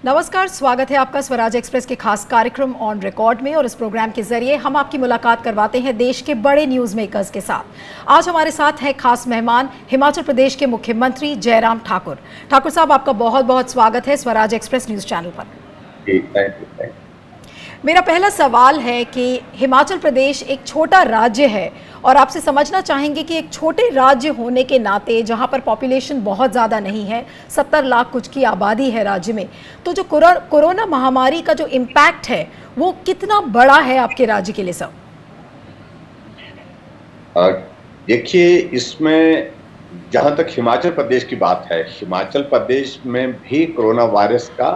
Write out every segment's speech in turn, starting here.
नमस्कार, स्वागत है आपका स्वराज एक्सप्रेस के खास कार्यक्रम ऑन रिकॉर्ड में। और इस प्रोग्राम के जरिए हम आपकी मुलाकात करवाते हैं देश के बड़े न्यूज मेकर्स के साथ। आज हमारे साथ हैं खास मेहमान हिमाचल प्रदेश के मुख्यमंत्री जयराम ठाकुर। ठाकुर साहब, आपका बहुत बहुत स्वागत है स्वराज एक्सप्रेस न्यूज चैनल पर। Thank you. मेरा पहला सवाल है कि हिमाचल प्रदेश एक छोटा राज्य है और आपसे समझना चाहेंगे कि एक छोटे राज्य होने के नाते, जहां पर पॉपुलेशन बहुत ज़्यादा नहीं है, 70 लाख कुछ की आबादी है राज्य में, तो जो कोरोना महामारी का जो इम्पैक्ट है वो कितना बड़ा है आपके राज्य के लिए सब? देखिए, इसमें जहां तक हिमाचल प्रदेश की बात है, हिमाचल प्रदेश में भी कोरोना वायरस का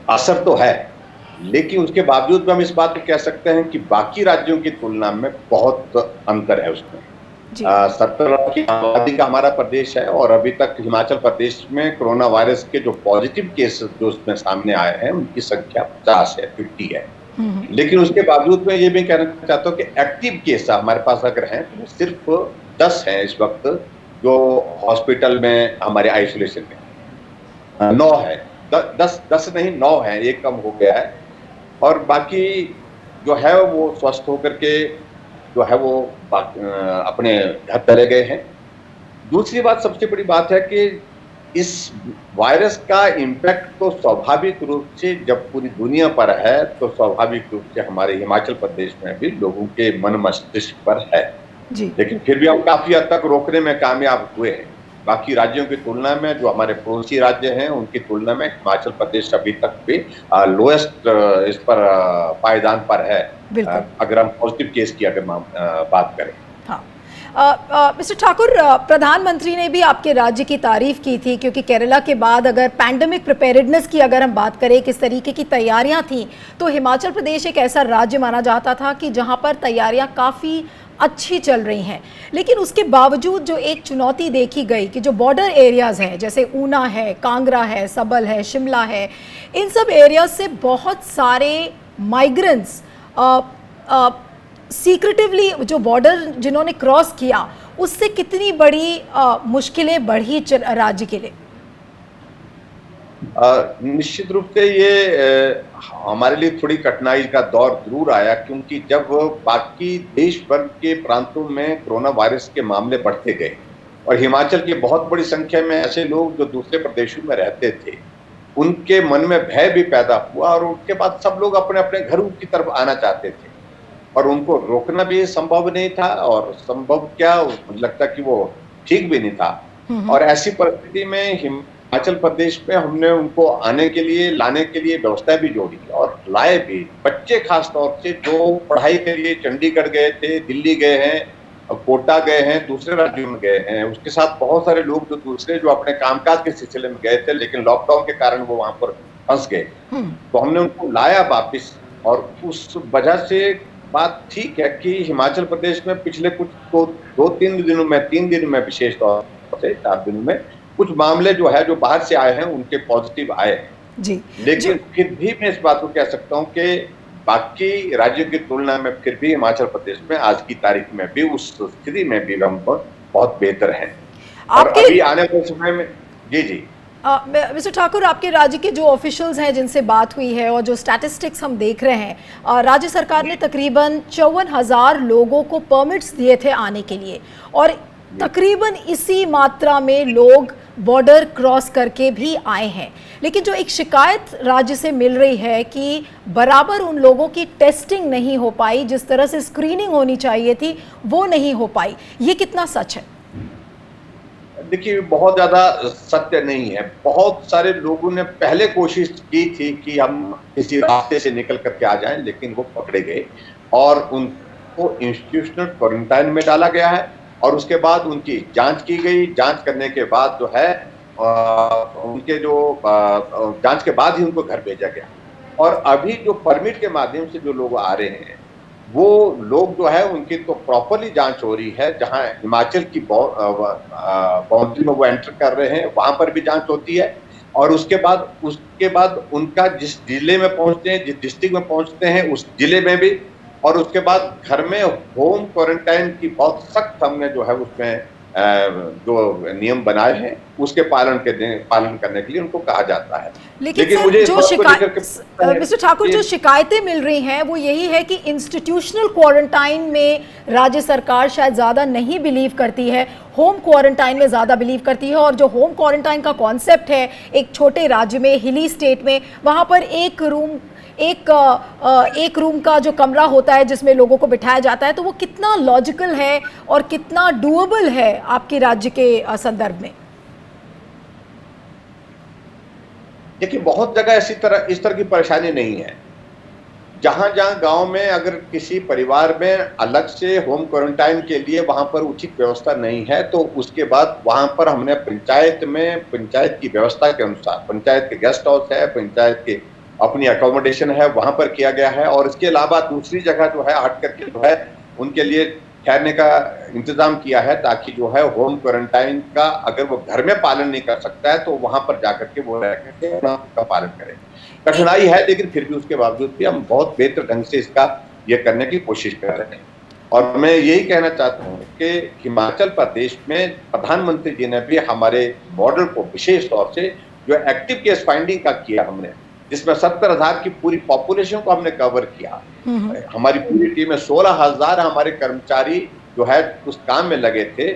असर तो है, लेकिन उसके बावजूद भी हम इस बात को कह सकते हैं कि बाकी राज्यों की तुलना में बहुत अंतर है उसमें। 70 लाख की आबादी का हमारा प्रदेश है और अभी तक हिमाचल प्रदेश में कोरोना वायरस के जो पॉजिटिव केसेस जो उसमें सामने आए हैं उनकी संख्या 50 है, 50 है। लेकिन उसके बावजूद मैं ये भी कहना चाहता हूँ कि एक्टिव केस हमारे पास अगर हैं तो सिर्फ 10 हैं इस वक्त, जो हॉस्पिटल में हमारे आइसोलेशन में 9 है। 10 नहीं, 9 है, एक कम हो गया है। और बाकी जो है वो स्वस्थ होकर के जो है वो अपने घर चले गए हैं। दूसरी बात, सबसे बड़ी बात है कि इस वायरस का इम्पैक्ट तो स्वाभाविक रूप से जब पूरी दुनिया पर है तो स्वाभाविक रूप से हमारे हिमाचल प्रदेश में भी लोगों के मन मस्तिष्क पर है जी। लेकिन फिर भी हम काफी हद तक रोकने में कामयाब हुए हैं। बाकी राज्यों की तुलना में, जो हमारे पड़ोसी राज्य हैं उनकी तुलना में हिमाचल प्रदेश अभी तक भी लोएस्ट इस पर पायदान पर है, अगर हम पॉजिटिव केस की अगर बात करें। मिस्टर ठाकुर, प्रधानमंत्री ने भी आपके राज्य की तारीफ की थी, क्योंकि केरला के बाद अगर पैंडेमिक प्रिपेयर्डनेस की अगर हम बात करें, किस तरीके की तैयारियां थी, तो हिमाचल प्रदेश एक ऐसा राज्य माना जाता था कि जहां पर तैयारियां काफ़ी अच्छी चल रही हैं। लेकिन उसके बावजूद जो एक चुनौती देखी गई कि जो बॉर्डर एरियाज़ हैं, जैसे ऊना है, कांगड़ा है, सबल है, शिमला है, इन सब एरियाज से बहुत सारे माइग्रेंट्स सीक्रेटिवली जो बॉर्डर जिन्होंने क्रॉस किया, उससे कितनी बड़ी मुश्किलें बढ़ी राज्य के लिए? निश्चित रूप से ये हमारे लिए थोड़ी कठिनाई का दौर जरूर आया, क्योंकि जब बाकी देश भर के प्रांतों में कोरोना वायरस के मामले बढ़ते गए और हिमाचल की बहुत बड़ी संख्या में ऐसे लोग जो दूसरे प्रदेशों में रहते थे, उनके मन में भय भी पैदा हुआ और उसके बाद सब लोग अपने अपने घरों की तरफ आना चाहते थे और उनको रोकना भी संभव नहीं था, और संभव क्या, मुझे लगता कि वो ठीक भी नहीं था। और ऐसी परिस्थिति में हिमाचल प्रदेश में हमने उनको आने के लिए, लाने के लिए व्यवस्था भी जोड़ी और लाए भी। बच्चे खास तौर से जो पढ़ाई के लिए चंडीगढ़ गए थे, दिल्ली गए हैं, कोटा गए हैं, दूसरे राज्यों में गए हैं, उसके साथ बहुत सारे लोग जो दूसरे जो अपने कामकाज के सिलसिले में गए थे, लेकिन लॉकडाउन के कारण वो वहां पर फंस गए, तो हमने उनको लाया वापिस। और उस वजह से बात ठीक है कि हिमाचल प्रदेश में पिछले कुछ दो तीन दिनों में, 3 दिन में, विशेष तौर से 4 दिनों में कुछ मामले जो है, जो बाहर से आए हैं, उनके पॉजिटिव आए हैं जी। लेकिन फिर भी मैं इस बात को कह सकता हूं कि बाकी राज्यों की तुलना में फिर भी हिमाचल प्रदेश में आज की तारीख में भी, उस स्थिति में भी हम बहुत बेहतर हैं। और अभी आने वाले समय में जी मिस्टर ठाकुर, आपके राज्य के जो ऑफिशियल्स हैं जिनसे बात हुई है और जो स्टैटिस्टिक्स हम देख रहे हैं, राज्य सरकार ने तकरीबन 54,000 लोगों को परमिट्स दिए थे आने के लिए, और तकरीबन इसी मात्रा में लोग बॉर्डर क्रॉस करके भी आए हैं। लेकिन जो एक शिकायत राज्य से मिल रही है कि बराबर उन लोगों की टेस्टिंग नहीं हो पाई, जिस तरह से स्क्रीनिंग होनी चाहिए थी वो नहीं हो पाई, ये कितना सच है? देखिए, बहुत ज्यादा सत्य नहीं है। बहुत सारे लोगों ने पहले कोशिश की थी कि हम किसी रास्ते से निकल करके आ जाएं, लेकिन वो पकड़े गए और उनको इंस्टीट्यूशनल क्वारंटाइन में डाला गया है और उसके बाद उनकी जांच की गई। जांच करने के बाद जो है उनके जो जांच के बाद ही उनको घर भेजा गया। और अभी जो परमिट के माध्यम से जो लोग आ रहे हैं, वो लोग जो है उनकी तो प्रॉपरली जांच हो रही है। जहां हिमाचल की बाउंड्री में वो एंटर कर रहे हैं, वहां पर भी जांच होती है और उसके बाद उनका जिस जिले में पहुंचते हैं, जिस डिस्ट्रिक्ट में पहुंचते हैं, उस जिले में भी, और उसके बाद घर में होम क्वारंटाइन की बहुत सख्त हमने जो है उसमें जो नियम बनाए हैं उसके पालन करने के लिए उनको कहा जाता है। लेकिन लेकिन सर मुझे इस जो बात को लेकर के मिस्टर ठाकुर, कि जो शिकायतें मिल रही हैं वो यही है कि इंस्टीट्यूशनल क्वारंटाइन में राज्य सरकार शायद ज़्यादा नहीं बिलीव करती है, होम क्वारंटाइन में ज़्यादा बिलीव करती है। और जो होम क्वारंटाइन का कॉन्सेप्ट है एक छोटे राज्य में, हिली स्टेट में, वहाँ पर एक रूम का जो कमरा होता है जिसमें लोगों को बिठाया जाता है, तो वो कितना लॉजिकल है और कितना डूएबल है आपके राज्य के संदर्भ में? देखिए, बहुत जगह इस तरह की परेशानी नहीं है। जहां गांव में अगर किसी परिवार में अलग से होम क्वारंटाइन के लिए वहां पर उचित व्यवस्था नहीं है, तो उसके बाद वहां पर हमने पंचायत की व्यवस्था के अनुसार, पंचायत के गेस्ट हाउस है, पंचायत के अपनी अकोमोडेशन है, वहां पर किया गया है। और इसके अलावा दूसरी जगह जो है हट करके जो है उनके लिए ठहरने का इंतजाम किया है, ताकि जो है होम क्वारंटाइन का अगर वो घर में पालन नहीं कर सकता है तो वहां पर जाकर के वो रह करके का पालन करें। कठिनाई है, लेकिन फिर भी उसके बावजूद भी हम बहुत बेहतर ढंग से इसका ये करने की कोशिश कर रहे हैं। और मैं यही कहना चाहता हूँ कि हिमाचल प्रदेश में प्रधानमंत्री जी ने भी हमारे मॉडल को विशेष तौर से जो एक्टिव केस फाइंडिंग का किया हमने, जिसमें 70,000 की पूरी पॉपुलेशन को हमने कवर किया। हमारी पूरी टीम में 16,000 हमारे कर्मचारी जो है उस काम में लगे थे,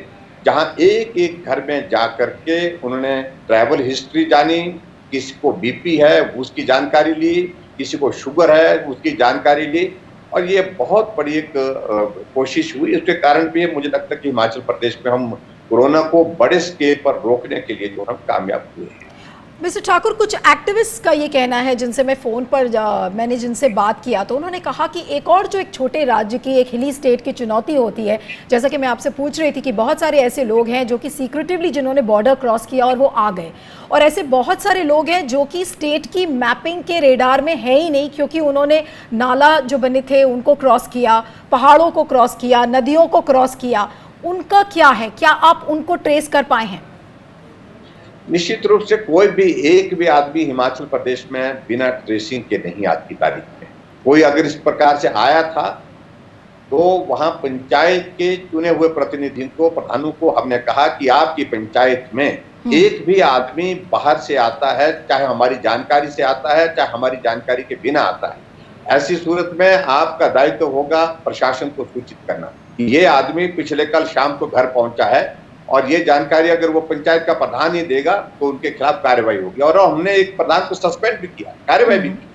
जहां एक एक घर में जाकर के उन्होंने ट्रैवल हिस्ट्री जानी, किसी को बीपी है उसकी जानकारी ली, किसी को शुगर है उसकी जानकारी ली। और ये बहुत बड़ी एक कोशिश हुई। उसके कारण भी मुझे लगता है कि हिमाचल प्रदेश में हम कोरोना को बड़े स्केल पर रोकने के लिए जो हम कामयाब हुए हैं। मिस्टर ठाकुर, कुछ एक्टिविस्ट का ये कहना है जिनसे मैं फ़ोन पर मैंने जिनसे बात किया, तो उन्होंने कहा कि एक और जो एक छोटे राज्य की, एक हिली स्टेट की चुनौती होती है, जैसा कि मैं आपसे पूछ रही थी कि बहुत सारे ऐसे लोग हैं जो कि सीक्रेटिवली जिन्होंने बॉर्डर क्रॉस किया और वो आ गए, और ऐसे बहुत सारे लोग हैं जो कि स्टेट की मैपिंग के रेडार में है ही नहीं, क्योंकि उन्होंने नाला जो बने थे उनको क्रॉस किया, पहाड़ों को क्रॉस किया, नदियों को क्रॉस किया। उनका क्या है, क्या आप उनको ट्रेस कर पाए हैं? निश्चित रूप से कोई भी एक भी आदमी हिमाचल प्रदेश में बिना ट्रेसिंग के नहीं आज की तारीख में। कोई अगर इस प्रकार से आया था तो वहां पंचायत के चुने हुए प्रतिनिधि को, प्रधानों को हमने कहा कि आपकी पंचायत में एक भी आदमी बाहर से आता है, चाहे हमारी जानकारी से आता है, चाहे हमारी जानकारी के बिना आता है, ऐसी सूरत में आपका दायित्व होगा प्रशासन को सूचित करना कि ये आदमी पिछले कल शाम को घर पहुंचा है, और ये जानकारी अगर वो पंचायत का प्रधान ही देगा तो उनके खिलाफ कार्रवाई होगी। और हमने एक प्रधान को सस्पेंड भी किया, कार्रवाई भी की।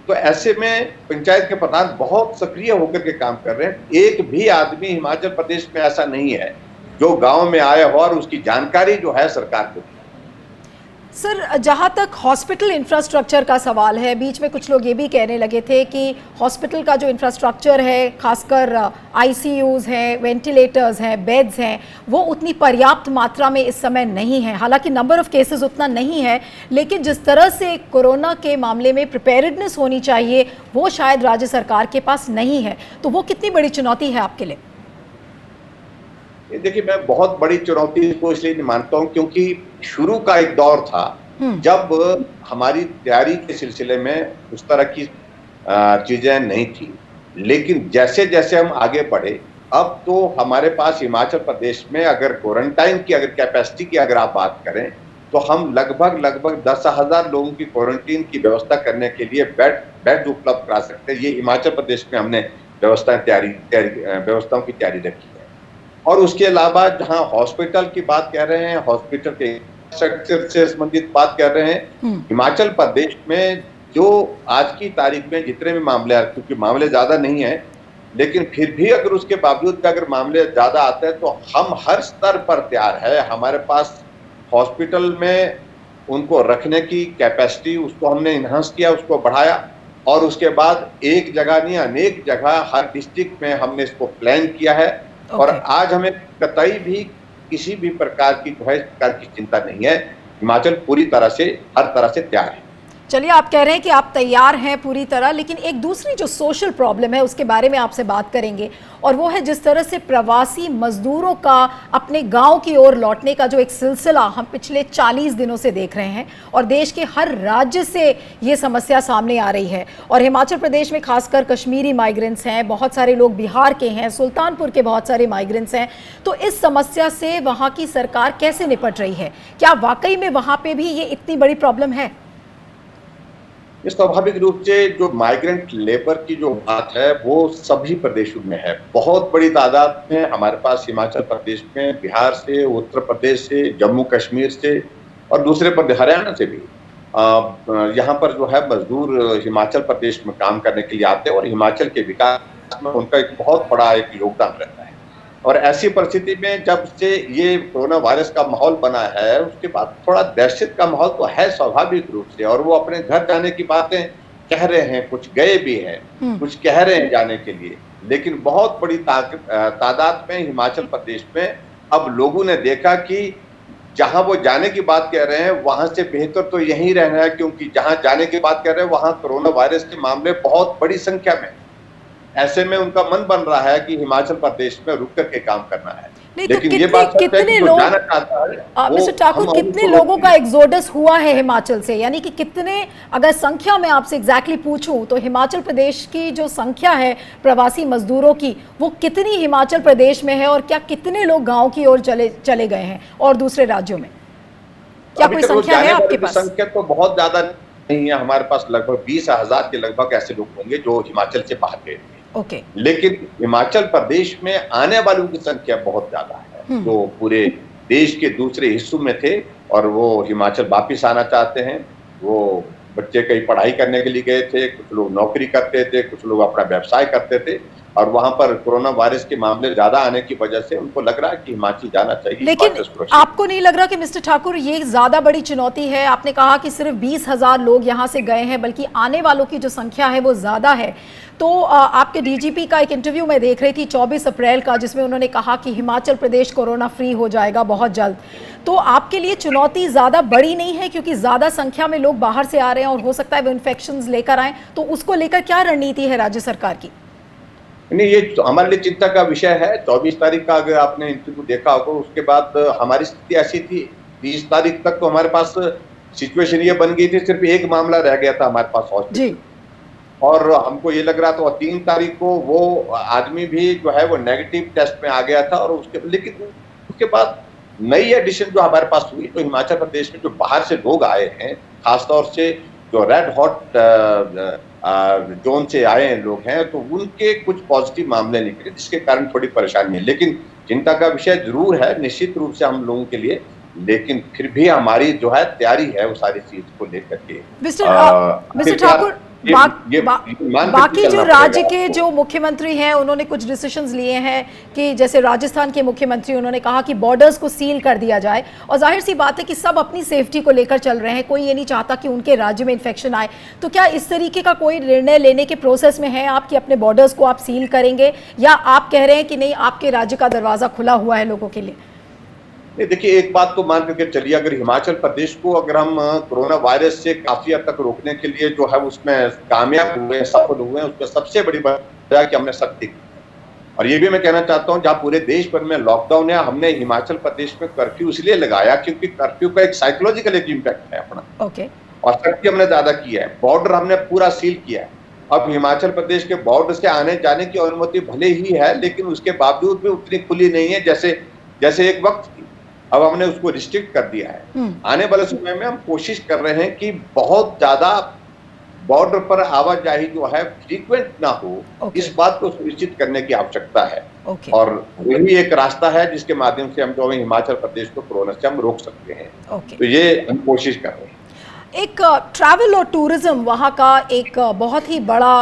तो ऐसे में पंचायत के प्रधान बहुत सक्रिय होकर के काम कर रहे हैं। एक भी आदमी हिमाचल प्रदेश में ऐसा नहीं है जो गांव में आया हो और उसकी जानकारी जो है सरकार को। सर, जहाँ तक हॉस्पिटल इंफ्रास्ट्रक्चर का सवाल है, बीच में कुछ लोग ये भी कहने लगे थे कि हॉस्पिटल का जो इंफ्रास्ट्रक्चर है, खासकर आईसीयूज़ हैं, वेंटिलेटर्स हैं, बेड्स हैं, वो उतनी पर्याप्त मात्रा में इस समय नहीं है। हालांकि नंबर ऑफ़ केसेस उतना नहीं है, लेकिन जिस तरह से कोरोना के मामले में प्रिपेयर्डनेस होनी चाहिए वो शायद राज्य सरकार के पास नहीं है। तो वो कितनी बड़ी चुनौती है आपके लिए? देखिए, मैं बहुत बड़ी चुनौती को इसलिए नहीं मानता हूं क्योंकि शुरू का एक दौर था जब हमारी तैयारी के सिलसिले में उस तरह की चीजें नहीं थी। लेकिन जैसे जैसे हम आगे बढ़े, अब तो हमारे पास हिमाचल प्रदेश में अगर क्वारंटाइन की अगर कैपेसिटी की अगर आप बात करें तो हम लगभग 10,000 लोगों की क्वारंटीन की व्यवस्था करने के लिए बेड उपलब्ध करा सकते हैं। ये हिमाचल प्रदेश में हमने व्यवस्थाओं की तैयारी रखी है। और उसके अलावा जहां हॉस्पिटल की बात कर रहे हैं, हॉस्पिटल के स्ट्रक्चर से संबंधित बात कर रहे हैं, हिमाचल प्रदेश में जो आज की तारीख में जितने भी मामले, क्योंकि मामले ज्यादा नहीं है, लेकिन फिर भी अगर उसके बावजूद अगर मामले ज्यादा आते हैं तो हम हर स्तर पर तैयार है। हमारे पास हॉस्पिटल में उनको रखने की कैपेसिटी, उसको हमने इन्हांस किया, उसको बढ़ाया। और उसके बाद एक जगह नहीं, अनेक जगह हर डिस्ट्रिक्ट में हमने इसको प्लान किया है। और आज हमें कतई भी किसी भी प्रकार की जो है की चिंता नहीं है। हिमाचल पूरी तरह से हर तरह से तैयार है। चलिए, आप कह रहे हैं कि आप तैयार हैं पूरी तरह, लेकिन एक दूसरी जो सोशल प्रॉब्लम है उसके बारे में आपसे बात करेंगे, और वो है जिस तरह से प्रवासी मजदूरों का अपने गांव की ओर लौटने का जो एक सिलसिला हम पिछले 40 दिनों से देख रहे हैं, और देश के हर राज्य से ये समस्या सामने आ रही है। और हिमाचल प्रदेश में खासकर कश्मीरी माइग्रेंट्स हैं, बहुत सारे लोग बिहार के हैं, सुल्तानपुर के बहुत सारे माइग्रेंट्स हैं। तो इस समस्या से वहाँ की सरकार कैसे निपट रही है? क्या वाकई में वहाँ पे भी ये इतनी बड़ी प्रॉब्लम है? ये स्वाभाविक रूप से जो माइग्रेंट लेबर की जो बात है वो सभी प्रदेशों में है, बहुत बड़ी तादाद में हमारे पास हिमाचल प्रदेश में, बिहार से, उत्तर प्रदेश से, जम्मू कश्मीर से और दूसरे प्रदेश हरियाणा से भी यहाँ पर जो है मजदूर हिमाचल प्रदेश में काम करने के लिए आते हैं और हिमाचल के विकास में उनका एक बहुत बड़ा एक योगदान रहता है। और ऐसी परिस्थिति में जब से ये कोरोना वायरस का माहौल बना है, उसके बाद थोड़ा दहशत का माहौल तो है स्वाभाविक रूप से, और वो अपने घर जाने की बातें कह रहे हैं, कुछ गए भी हैं, कुछ कह रहे हैं जाने के लिए, लेकिन बहुत बड़ी तादाद में हिमाचल प्रदेश में अब लोगों ने देखा कि जहां वो जाने की बात कह रहे हैं वहां से बेहतर तो यहीं रहना है, क्योंकि जहां जाने की बात कर रहे हैं वहां कोरोना वायरस के मामले बहुत बड़ी संख्या में। ऐसे में उनका मन बन रहा है कि हिमाचल प्रदेश में रुक करके काम करना है। नहीं, लेकिन तो ये बात कितने लोग, मिस्टर ठाकुर, कितने लोगों का एग्जोडस हुआ है हिमाचल से? यानी कि कितने, अगर संख्या में आपसे एग्जैक्टली पूछूं तो हिमाचल प्रदेश की जो संख्या है प्रवासी मजदूरों की, वो कितनी हिमाचल प्रदेश में है, और क्या कितने लोग गांव की ओर चले गए हैं और दूसरे राज्यों में? क्या कोई संख्या है आपके पास? संख्या तो बहुत ज्यादा नहीं है, हमारे पास लगभग 20,000 के लगभग ऐसे लोग होंगे जो हिमाचल से बाहर गए। ओके। लेकिन हिमाचल प्रदेश में आने वालों की संख्या बहुत ज्यादा है, जो पूरे देश के दूसरे हिस्सों में थे और वो हिमाचल वापिस आना चाहते हैं। वो बच्चे कहीं पढ़ाई करने के लिए गए थे, कुछ लोग नौकरी करते थे, कुछ लोग अपना व्यवसाय करते थे, और वहां पर कोरोना वायरस के मामले ज्यादा आने की वजह से उनको लग रहा है कि हिमाचल जाना चाहिए। लेकिन आपको नहीं लग रहा कि मिस्टर ठाकुर ये ज्यादा बड़ी चुनौती है? आपने कहा कि सिर्फ 20,000 लोग यहाँ से गए हैं, बल्कि आने वालों की जो संख्या है वो ज्यादा है। तो आपके डीजीपी का एक इंटरव्यू मैं देख रही थी 24 अप्रैल का, जिसमें उन्होंने कहा कि हिमाचल प्रदेश कोरोना फ्री हो जाएगा बहुत जल्द। तो आपके लिए चुनौती ज्यादा बड़ी नहीं है, क्योंकि ज्यादा संख्या में लोग बाहर से आ रहे हैं और हो सकता है वो इन्फेक्शंस लेकर आए, तो उसको लेकर क्या रणनीति है राज्य सरकार की? नहीं, ये तो हमारे लिए चिंता का विषय है। 24 तारीख का अगर आपने इंटरव्यू देखा होगा, उसके बाद हमारी स्थिति ऐसी थी, 30 तारीख तक तो हमारे पास सिचुएशन ये बन गई थी, सिर्फ एक मामला रह गया था हमारे पास हॉस्पिटल, और हमको ये लग रहा था। और 3 तारीख को वो आदमी भी जो है वो नेगेटिव टेस्ट में आ गया था, और लेकिन उसके बाद नई एडिशन जो हमारे पास हुई, तो हिमाचल प्रदेश में जो बाहर से लोग आए हैं, खासतौर से जो रेड हॉट जोन से आए हैं लोग हैं, तो उनके कुछ पॉजिटिव मामले निकले, जिसके कारण थोड़ी परेशानी है। लेकिन चिंता का विषय जरूर है निश्चित रूप से हम लोगों के लिए, लेकिन फिर भी हमारी जो है तैयारी है वो सारी चीज को लेकर के। मिस्टर ठाकुर, बाकी जो राज्य के जो मुख्यमंत्री हैं उन्होंने कुछ डिसीजंस लिए हैं कि जैसे राजस्थान के मुख्यमंत्री, उन्होंने कहा कि बॉर्डर्स को सील कर दिया जाए, और जाहिर सी बात है कि सब अपनी सेफ्टी को लेकर चल रहे हैं, कोई ये नहीं चाहता कि उनके राज्य में इन्फेक्शन आए। तो क्या इस तरीके का कोई निर्णय लेने के प्रोसेस में है आप कि अपने बॉर्डर्स को आप सील करेंगे, या आप कह रहे हैं कि नहीं, आपके राज्य का दरवाजा खुला हुआ है लोगों के लिए? नहीं, देखिए, एक बात तो मान करके चलिए, अगर हिमाचल प्रदेश को अगर हम कोरोना वायरस से काफी हद तक रोकने के लिए जो है उसमें कामयाब हुए, सफल हुए, उसमें सबसे बड़ी वजह कि हमने सख्ती की। और ये भी मैं कहना चाहता हूँ, जहाँ पूरे देश भर में लॉकडाउन है, हमने हिमाचल प्रदेश में कर्फ्यू इसलिए लगाया क्योंकि कर्फ्यू का एक साइकोलॉजिकल एक इम्पैक्ट है अपना, और सख्ती हमने ज्यादा की है। बॉर्डर हमने पूरा सील किया है। अब हिमाचल प्रदेश के बॉर्डर से आने जाने की अनुमति भले ही है, लेकिन उसके बावजूद भी उतनी खुली नहीं है जैसे एक वक्त थी। अब हमने उसको रिस्ट्रिक्ट कर दिया है। आने वाले समय में हम कोशिश कर रहे हैं कि बहुत ज्यादा बॉर्डर पर आवाजाही जो है फ्रीक्वेंट ना हो, इस बात को सुनिश्चित करने की आवश्यकता है। और यही एक रास्ता है जिसके माध्यम से हम जो है हिमाचल प्रदेश को कोरोना से हम रोक सकते हैं। तो ये हम कोशिश कर रहे हैं। एक ट्रैवल और टूरिज्म वहाँ का एक बहुत ही बड़ा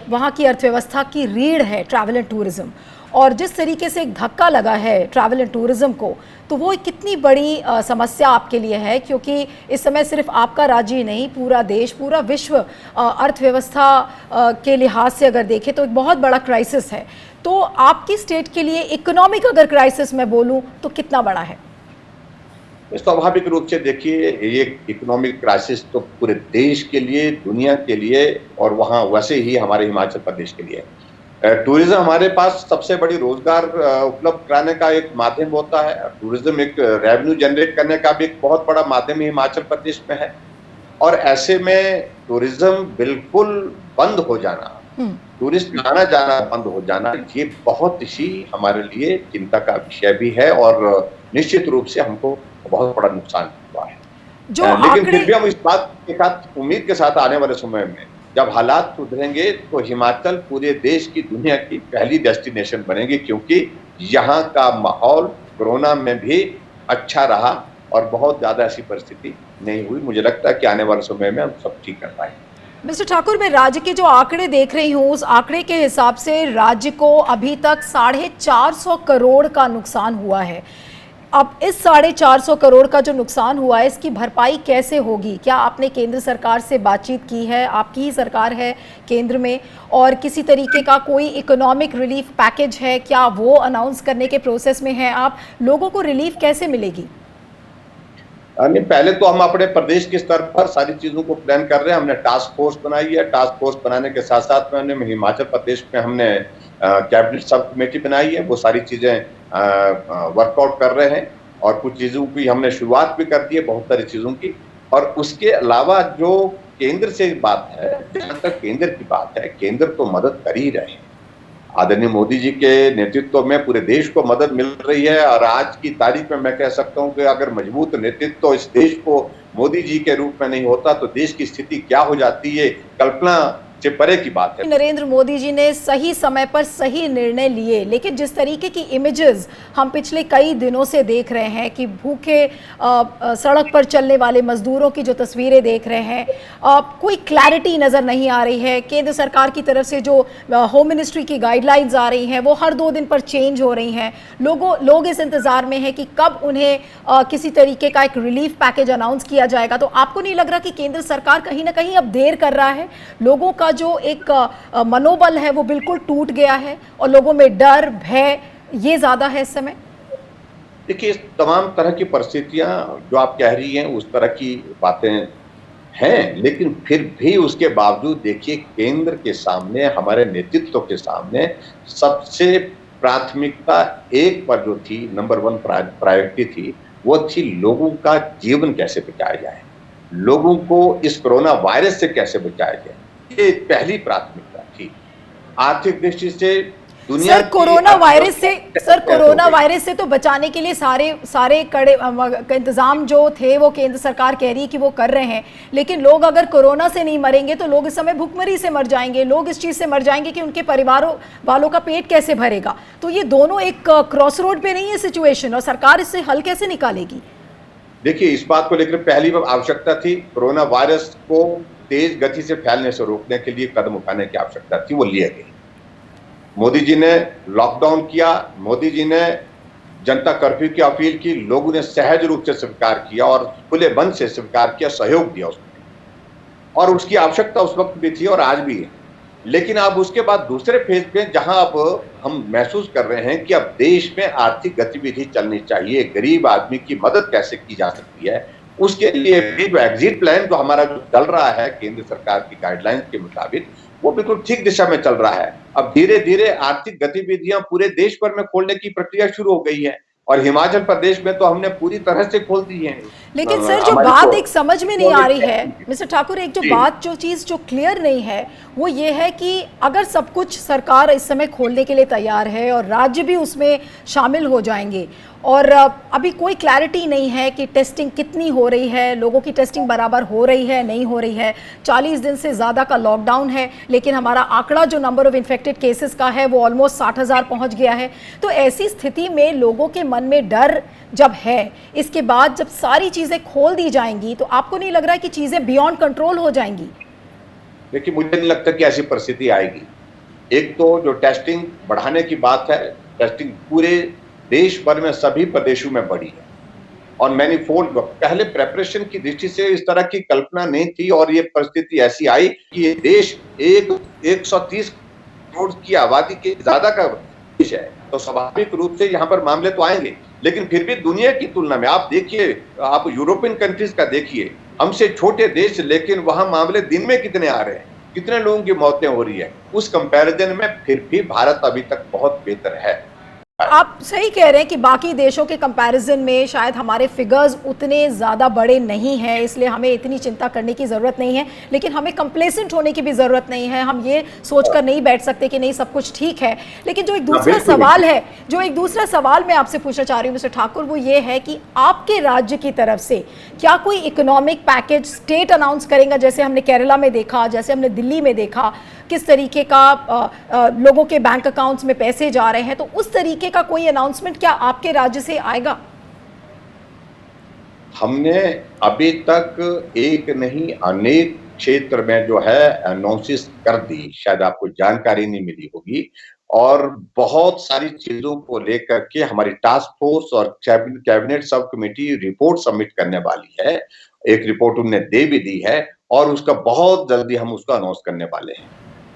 वहाँ की अर्थव्यवस्था की रीढ़ है ट्रैवल एंड टूरिज्म, और जिस तरीके से एक धक्का लगा है ट्रैवल एंड टूरिज्म को, तो वो कितनी बड़ी समस्या आपके लिए है, क्योंकि इस समय सिर्फ आपका राज्य ही नहीं, पूरा देश, पूरा विश्व अर्थव्यवस्था के लिहाज से अगर देखें तो एक बहुत बड़ा क्राइसिस है। तो आपकी स्टेट के लिए इकोनॉमिक अगर क्राइसिस मैं बोलूँ तो कितना बड़ा है? स्वाभाविक रूप से देखिए, ये इकोनॉमिक क्राइसिस तो पूरे देश के लिए, दुनिया के लिए और वहाँ वैसे ही हमारे हिमाचल प्रदेश के लिए है। टूरिज्म हमारे पास सबसे बड़ी रोजगार उपलब्ध कराने का एक माध्यम होता है। टूरिज्म एक रेवेन्यू जनरेट करने का भी एक बहुत बड़ा माध्यम हिमाचल प्रदेश में है। और ऐसे में टूरिज्म बिल्कुल बंद हो जाना, टूरिस्ट आना जाना बंद हो जाना, ये बहुत ही हमारे लिए चिंता का विषय भी है और निश्चित रूप से हमको बहुत बड़ा नुकसान हुआ है। लेकिन फिर भी हम इस बात के साथ उम्मीद के साथ आने वाले समय में जब हालात सुधरेंगे तो हिमाचल पूरे देश की, दुनिया की पहली डेस्टिनेशन बनेगी, क्योंकि यहाँ का माहौल कोरोना में भी अच्छा रहा और बहुत ज्यादा ऐसी परिस्थिति नहीं हुई। मुझे लगता है कि आने वाले समय में हम सब ठीक कर पाएंगे। मिस्टर ठाकुर, मैं राज्य के जो आंकड़े देख रही हूँ, उस आंकड़े के हिसाब से राज्य को अभी तक 450 करोड़ का नुकसान हुआ है। अब इस 450 करोड़ का जो नुकसान हुआ है, इसकी भरपाई कैसे होगी? क्या आपने केंद्र सरकार से बातचीत की है? आपकी ही सरकार है केंद्र में, और किसी तरीके का कोई इकोनॉमिक रिलीफ पैकेज है क्या, वो अनाउंस करने के प्रोसेस में है आप? लोगों को रिलीफ कैसे मिलेगी? नहीं, पहले तो हम अपने प्रदेश के स्तर पर सारी चीजों को प्लान कर रहे हैं। हमने टास्क फोर्स बनाई है। टास्क फोर्स बनाने के साथ साथ में हमने हिमाचल प्रदेश में हमने कैबिनेट सब कमेटी बनाई है। वो सारी चीजें वर्कआउट कर रहे हैं और कुछ चीजों की हमने शुरुआत भी कर दी है, बहुत सारी चीजों की। और उसके अलावा जो केंद्र से बात है, जहां तक केंद्र की बात है, केंद्र तो मदद कर ही रहे हैं। आदरणीय मोदी जी के नेतृत्व में पूरे देश को मदद मिल रही है और आज की तारीख में मैं कह सकता हूं कि अगर मजबूत नेतृत्व इस देश को मोदी जी के रूप में नहीं होता तो देश की स्थिति क्या हो जाती है, कल्पना से परे की बात है। नरेंद्र मोदी जी ने सही समय पर सही निर्णय लिए, लेकिन जिस तरीके की इमेजेस हम पिछले कई दिनों से देख रहे हैं कि भूखे सड़क पर चलने वाले मजदूरों की जो तस्वीरें देख रहे हैं, कोई क्लैरिटी नज़र नहीं आ रही है। केंद्र सरकार की तरफ से जो होम मिनिस्ट्री की गाइडलाइंस आ रही हैं वो हर 2 दिन पर चेंज हो रही हैं। लोग इस इंतज़ार में हैं कि कब उन्हें किसी तरीके का एक रिलीफ पैकेज अनाउंस किया जाएगा। तो आपको नहीं लग रहा कि केंद्र सरकार कहीं ना कहीं अब देर कर रहा है? लोगों का जो एक मनोबल है वो बिल्कुल टूट गया है और लोगों में डर, भय ये ज्यादा है इस समय। देखिए, तमाम तरह की परिस्थितियां जो आप कह रही हैं उस तरह की बातें हैं, लेकिन फिर भी उसके बावजूद देखिए, केंद्र के सामने, हमारे नेतृत्व के सामने सबसे प्राथमिकता एक पर जो थी, नंबर 1 प्रायोरिटी थी, वो थी लोगों का जीवन कैसे बचाया जाए, लोगों को इस कोरोना वायरस से कैसे बचाया जाए, ये पहली प्राथमिकता थी। आर्थिक दृष्टि से दुनिया सर कोरोना वायरस से तो बचाने के लिए सारे कड़े इंतजाम जो थे वो केंद्र सरकार कह रही है कि वो कर रहे हैं, लेकिन लोग अगर कोरोना से नहीं मरेंगे तो लोग इस समय भूखमरी से मर जाएंगे। लोग इस चीज से मर जाएंगे कि उनके परिवारों वालों का पेट कैसे भरेगा। तो ये दोनों एक क्रॉस रोड पे नहीं है सिचुएशन, और सरकार इससे हल कैसे निकालेगी? देखिए, इस बात को लेकर पहली आवश्यकता थी कोरोना वायरस को तेज गति से फैलने से रोकने के लिए कदम उठाने की आवश्यकता थी, वो लिए गए। मोदी जी ने लॉकडाउन किया, मोदी जी ने जनता कर्फ्यू की अपील की, लोगों ने सहज रूप से स्वीकार किया और खुले मन से स्वीकार किया, सहयोग दिया उसमें, और उसकी आवश्यकता उस वक्त भी थी और आज भी है। लेकिन अब उसके बाद दूसरे फेज में जहां अब हम महसूस कर रहे हैं कि अब देश में आर्थिक गतिविधि चलनी चाहिए, गरीब आदमी की मदद कैसे की जा सकती है, उसके लिए भी जो एग्जिट प्लान जो हमारा जो चल रहा है केंद्र सरकार की गाइडलाइंस के मुताबिक, वो बिल्कुल ठीक दिशा में चल रहा है। अब धीरे धीरे आर्थिक गतिविधियां पूरे देश भर में खोलने की प्रक्रिया शुरू हो गई है और हिमाचल प्रदेश में तो हमने पूरी तरह से खोल दी है। लेकिन सर जो बात एक समझ में नहीं आ रही है मिस्टर ठाकुर, एक जो चीज जो क्लियर नहीं है वो ये है कि अगर सब कुछ सरकार इस समय खोलने के लिए तैयार है और राज्य भी उसमें शामिल हो जाएंगे, और अभी कोई क्लैरिटी नहीं है कि टेस्टिंग कितनी हो रही है, लोगों की टेस्टिंग बराबर हो रही है नहीं हो रही है, 40 दिन से ज़्यादा का लॉकडाउन है, लेकिन हमारा आंकड़ा जो नंबर ऑफ इन्फेक्टेड केसेस का है वो ऑलमोस्ट 60,000 पहुंच गया है। तो ऐसी स्थिति में लोगों के मन में डर जब है, इसके बाद जब सारी चीज़ें खोल दी जाएंगी तो आपको नहीं लग रहा है कि चीज़ें बियॉन्ड कंट्रोल हो जाएंगी? देखिए, मुझे नहीं लगता कि ऐसी परिस्थिति आएगी। एक तो जो टेस्टिंग बढ़ाने की बात है, टेस्टिंग पूरे देश भर में सभी प्रदेशों में बढ़ी है और मैनीफोल्ड, पहले प्रेपरेशन की दृष्टि से इस तरह की कल्पना नहीं थी और ये परिस्थिति ऐसी आई कि ये देश 130 करोड़ की आबादी के ज्यादा का देश है, तो स्वाभाविक रूप से यहाँ पर मामले तो आएंगे। लेकिन फिर भी दुनिया की तुलना में आप देखिए, आप यूरोपियन कंट्रीज का देखिए, हमसे छोटे देश, लेकिन वहां मामले दिन में कितने आ रहे हैं, कितने लोगों की मौतें हो रही है। उस कंपैरिजन में फिर भी भारत अभी तक बहुत बेहतर है। आप सही कह रहे हैं कि बाकी देशों के कंपैरिजन में शायद हमारे फिगर्स उतने ज़्यादा बड़े नहीं हैं, इसलिए हमें इतनी चिंता करने की ज़रूरत नहीं है। लेकिन हमें कंप्लेसेंट होने की भी ज़रूरत नहीं है, हम ये सोचकर नहीं बैठ सकते कि नहीं सब कुछ ठीक है। लेकिन जो एक दूसरा सवाल है, जो एक दूसरा सवाल मैं आपसे पूछना चाह रही हूँ मिस्टर ठाकुर, वो ये है कि आपके राज्य की तरफ से क्या कोई इकोनॉमिक पैकेज स्टेट अनाउंस करेगा, जैसे हमने केरला में देखा, जैसे हमने दिल्ली में देखा, किस तरीके का लोगों के बैंक अकाउंट्स में पैसे जा रहे हैं, तो उस तरीके का कोई अनाउंसमेंट क्या आपके राज्य से आएगा? हमने अभी तक एक नहीं अनेक क्षेत्र में जो है अनाउंसेस कर दी, शायद आपको जानकारी नहीं मिली होगी। और बहुत सारी चीजों को लेकर के हमारी टास्क फोर्स और cabinet sub committee report submit करने वाली है। एक रिपोर्ट उन्होंने दे भी दी है और उसका बहुत जल्दी हम उसका अनाउंस करने वाले हैं।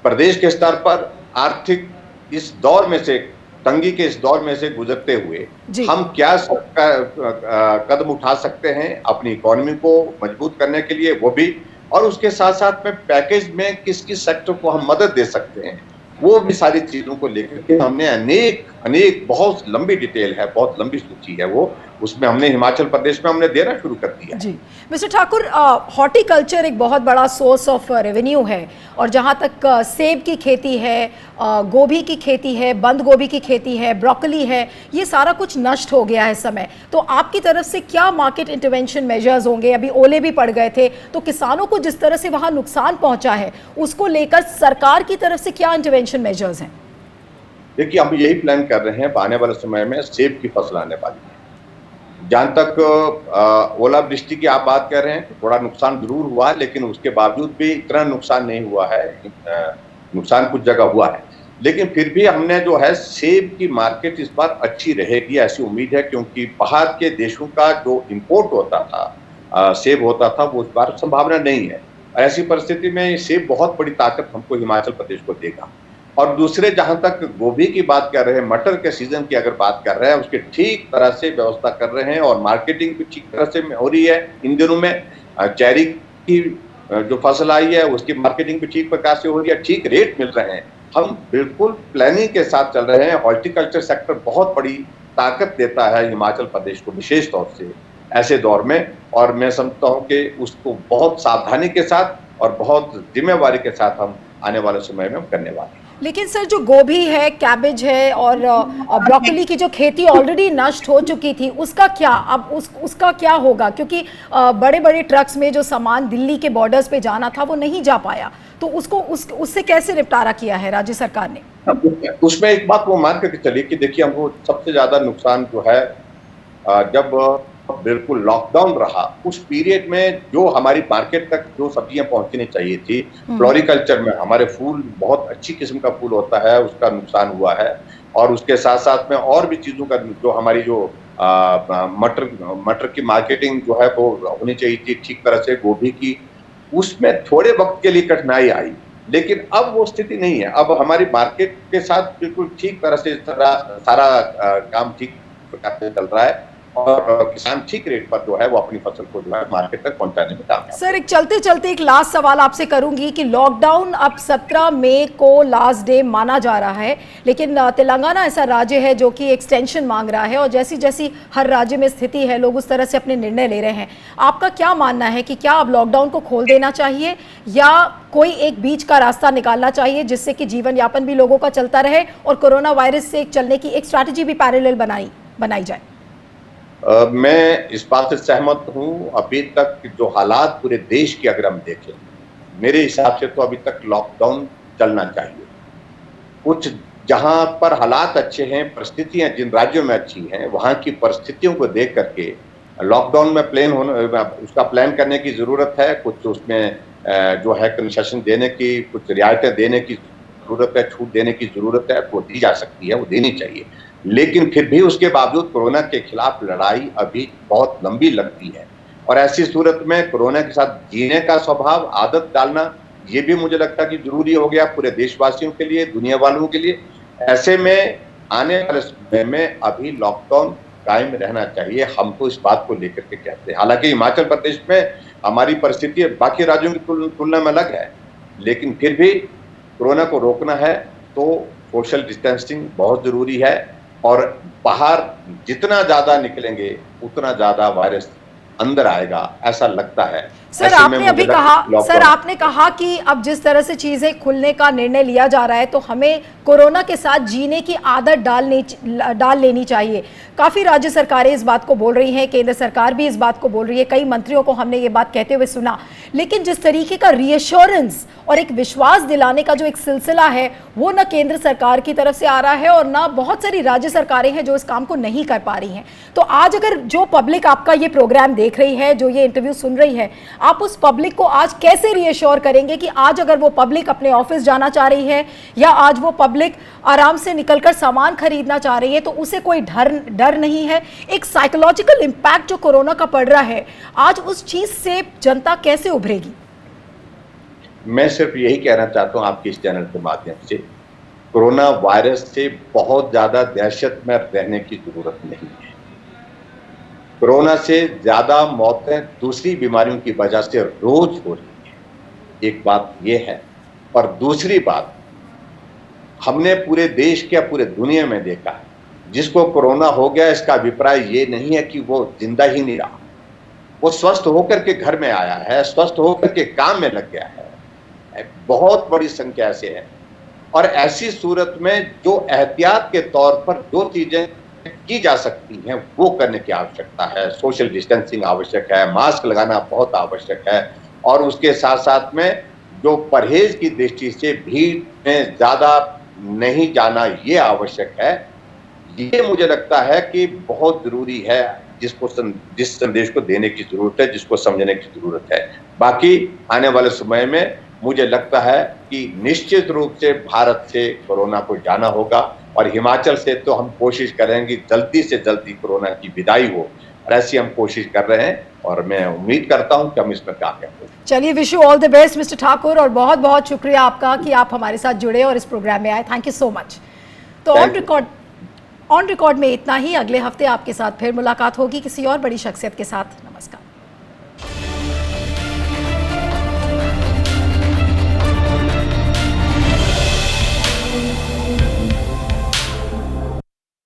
प्रदेश के स्तर पर आर्थिक इस दौर में से, तंगी के इस दौर में से गुजरते हुए हम क्या कदम उठा सकते हैं अपनी इकोनॉमी को मजबूत करने के लिए, वो भी, और उसके साथ साथ में पैकेज में किस किस सेक्टर को हम मदद दे सकते हैं, वो भी सारी चीजों को लेकर के हमने अनेक अनेक बहुत लंबी डिटेल है, बहुत लंबी सूची है वो, उसमें हमने हिमाचल प्रदेश में हमने देना शुरू कर दिया। जी मिस्टर ठाकुर, हॉर्टिकल्चर एक बहुत बड़ा सोर्स ऑफ रेवेन्यू है, और जहाँ तक सेब की खेती है, गोभी की खेती है, बंद गोभी की खेती है, ब्रोकली है, ये सारा कुछ नष्ट हो गया है इस समय। तो आपकी तरफ से क्या मार्केट इंटरवेंशन मेजर्स होंगे? अभी ओले भी पड़ गए थे, तो किसानों को जिस तरह से वहाँ नुकसान पहुँचा है, उसको लेकर सरकार की तरफ से क्या इंटरवेंशन मेजर्स हैं? देखिए, हम यही प्लान कर रहे हैं, आने वाले समय में सेब की फसल आने वाली है। जहां तक ओलावृष्टि की आप बात कर रहे हैं, थोड़ा नुकसान जरूर हुआ है, लेकिन उसके बावजूद भी इतना नुकसान नहीं हुआ है। नुकसान कुछ जगह हुआ है, लेकिन फिर भी हमने जो है सेब की मार्केट इस बार अच्छी रहेगी, ऐसी उम्मीद है, क्योंकि बाहर के देशों का जो इंपोर्ट होता था, सेब होता था, वो इस बार संभावना नहीं है। ऐसी परिस्थिति में सेब बहुत बड़ी ताकत हमको हिमाचल प्रदेश को देगा। और दूसरे, जहां तक गोभी की बात कर रहे हैं, मटर के सीजन की अगर बात कर रहे हैं, उसके ठीक तरह से व्यवस्था कर रहे हैं और मार्केटिंग भी ठीक तरह से हो रही है इन दिनों में। चेरी की जो फसल आई है उसकी मार्केटिंग भी ठीक प्रकार से हो रही है, ठीक रेट मिल रहे हैं। हम बिल्कुल प्लानिंग के साथ चल रहे हैं। हॉर्टिकल्चर सेक्टर बहुत बड़ी ताकत देता है हिमाचल प्रदेश को, विशेष तौर से ऐसे दौर में, और मैं समझता हूँ कि उसको बहुत सावधानी के साथ और बहुत जिम्मेवारी के साथ हम आने वाले समय में करने वाले हैं। लेकिन सर, जो गोभी है, कैबेज है और ब्रोकली की जो खेती ऑलरेडी नष्ट हो चुकी थी, उसका क्या अब उसका क्या होगा? क्योंकि बड़े बड़े ट्रक्स में जो सामान दिल्ली के बॉर्डर्स पे जाना था वो नहीं जा पाया, तो उसको उससे कैसे निपटारा किया है राज्य सरकार ने? उसमें एक बात वो मान करके चलिए कि देखिए, हमको सबसे ज्यादा नुकसान जो है जब बिल्कुल लॉकडाउन रहा, उस पीरियड में जो हमारी मार्केट तक जो सब्जियां पहुंचनी चाहिए थी, फ्लोरिकल्चर में हमारे फूल, बहुत अच्छी किस्म का फूल होता है, उसका नुकसान हुआ है। और उसके साथ साथ में और भी चीजों का, जो हमारी जो मटर की मार्केटिंग जो है वो होनी चाहिए थी ठीक तरह से, गोभी की, उसमें थोड़े वक्त के लिए कठिनाई आई, लेकिन अब वो स्थिति नहीं है। अब हमारी मार्केट के साथ बिल्कुल ठीक तरह से सारा काम ठीक प्रकार से चल रहा है और किसान ठीक रेट पर जो है वो अपनी फसल को जो है मार्केट तक पहुंचाने में कामयाब। सर, एक चलते चलते एक लास्ट सवाल आपसे करूंगी कि लॉकडाउन अब 17 मई को लास्ट डे माना जा रहा है, लेकिन तेलंगाना ऐसा राज्य है जो कि एक्सटेंशन मांग रहा है, और जैसी जैसी हर राज्य में स्थिति है, लोग उस तरह से अपने निर्णय ले रहे हैं। आपका क्या मानना है कि क्या अब लॉकडाउन को खोल देना चाहिए या कोई एक बीच का रास्ता निकालना चाहिए, जिससे कि जीवन यापन भी लोगों का चलता रहे और कोरोना वायरस से चलने की एक स्ट्रैटेजी भी पैरेलल बनाई जाए? मैं इस बात से सहमत हूं। अभी तक जो हालात पूरे देश के अगर हम देखें, मेरे हिसाब से तो अभी तक लॉकडाउन चलना चाहिए। कुछ जहां पर हालात अच्छे हैं, परिस्थितियां जिन राज्यों में अच्छी हैं, वहां की परिस्थितियों को देख करके लॉकडाउन में उसका प्लान करने की जरूरत है। कुछ उसमें जो है कंसेशन देने की, कुछ रियायतें देने की जरूरत है, छूट देने की जरूरत है, वो दी जा सकती है, वो देनी चाहिए। लेकिन फिर भी उसके बावजूद कोरोना के खिलाफ लड़ाई अभी बहुत लंबी लगती है, और ऐसी सूरत में कोरोना के साथ जीने का स्वभाव, आदत डालना, ये भी मुझे लगता है कि जरूरी हो गया पूरे देशवासियों के लिए, दुनिया वालों के लिए। ऐसे में आने वाले समय में अभी लॉकडाउन कायम रहना चाहिए, हम तो इस बात को लेकर के कहते हैं। हालांकि हिमाचल प्रदेश में हमारी परिस्थिति बाकी राज्यों की तुलना में अलग है, लेकिन फिर भी कोरोना को रोकना है तो सोशल डिस्टेंसिंग बहुत जरूरी है, और बाहर जितना ज्यादा निकलेंगे उतना ज्यादा वायरस अंदर आएगा, ऐसा लगता है। सर ऐसे में आपने मुझे अभी लगता है कहा, कि सर आपने कहा कि अब जिस तरह से चीजें खुलने का निर्णय लिया जा रहा है तो हमें कोरोना के साथ जीने की आदत डाल लेनी चाहिए। काफी राज्य सरकारें इस बात को बोल रही हैं, केंद्र सरकार भी इस बात को बोल रही है, कई मंत्रियों को हमने ये बात कहते हुए सुना। लेकिन जिस तरीके का रीअश्योरेंस और एक विश्वास दिलाने का जो एक सिलसिला है वो न केंद्र सरकार की तरफ से आ रहा है और ना बहुत सारी राज्य सरकारें हैं जो इस काम को नहीं कर पा रही हैं। तो आज अगर जो पब्लिक आपका ये प्रोग्राम देख रही है, जो ये इंटरव्यू सुन रही है, आप उस पब्लिक को आज कैसे रीअश्योर करेंगे कि आज अगर वो पब्लिक अपने ऑफिस जाना चाह रही है या आज वो पब्लिक आराम से निकलकर सामान खरीदना चाह रही है तो उसे कोई डर नहीं है? एक साइकोलॉजिकल इंपैक्ट जो कोरोना का पड़ रहा है, आज उस चीज से जनता कैसे उभरेगी? मैं सिर्फ यही कहना चाहता हूं आपके इस चैनल के माध्यम से, कोरोना वायरस से बहुत ज्यादा दहशत में रहने की जरूरत नहीं है। कोरोना से ज्यादा मौतें दूसरी बीमारियों की वजह से रोज हो रही है, एक बात यह है। और दूसरी बात, हमने पूरे देश के पूरे दुनिया में देखा है, जिसको कोरोना हो गया इसका अभिप्राय ये नहीं है कि वो जिंदा ही नहीं रहा, वो स्वस्थ होकर के घर में आया है, स्वस्थ होकर के काम में लग गया है। बहुत बड़ी संख्या से है, और ऐसी सूरत में जो एहतियात के तौर पर जो चीजें की जा सकती हैं वो करने की आवश्यकता है। सोशल डिस्टेंसिंग आवश्यक है, मास्क लगाना बहुत आवश्यक है, और उसके साथ साथ में जो परहेज की दृष्टि से भीड़ में ज्यादा नहीं जाना ये आवश्यक है। ये मुझे लगता है कि बहुत जरूरी है, जिस संदेश को देने की जरूरत है, जिसको समझने की जरूरत है। बाकी आने वाले समय में मुझे लगता है कि निश्चित रूप से भारत से कोरोना को जाना होगा, और हिमाचल से तो हम कोशिश करेंगे जल्दी से जल्दी कोरोना की विदाई हो, और ऐसी हम कोशिश कर रहे हैं, और मैं उम्मीद करता हूं कि हम इसमें कामयाब होंगे। चलिए, wish you all the best mister Thakur, और बहुत बहुत शुक्रिया आपका कि आप हमारे साथ जुड़े और इस प्रोग्राम में आए। Thank you so much. तो ऑन रिकॉर्ड में इतना ही। अगले हफ्ते आपके साथ फिर मुलाकात होगी किसी और बड़ी शख्सियत के साथ। नमस्कार।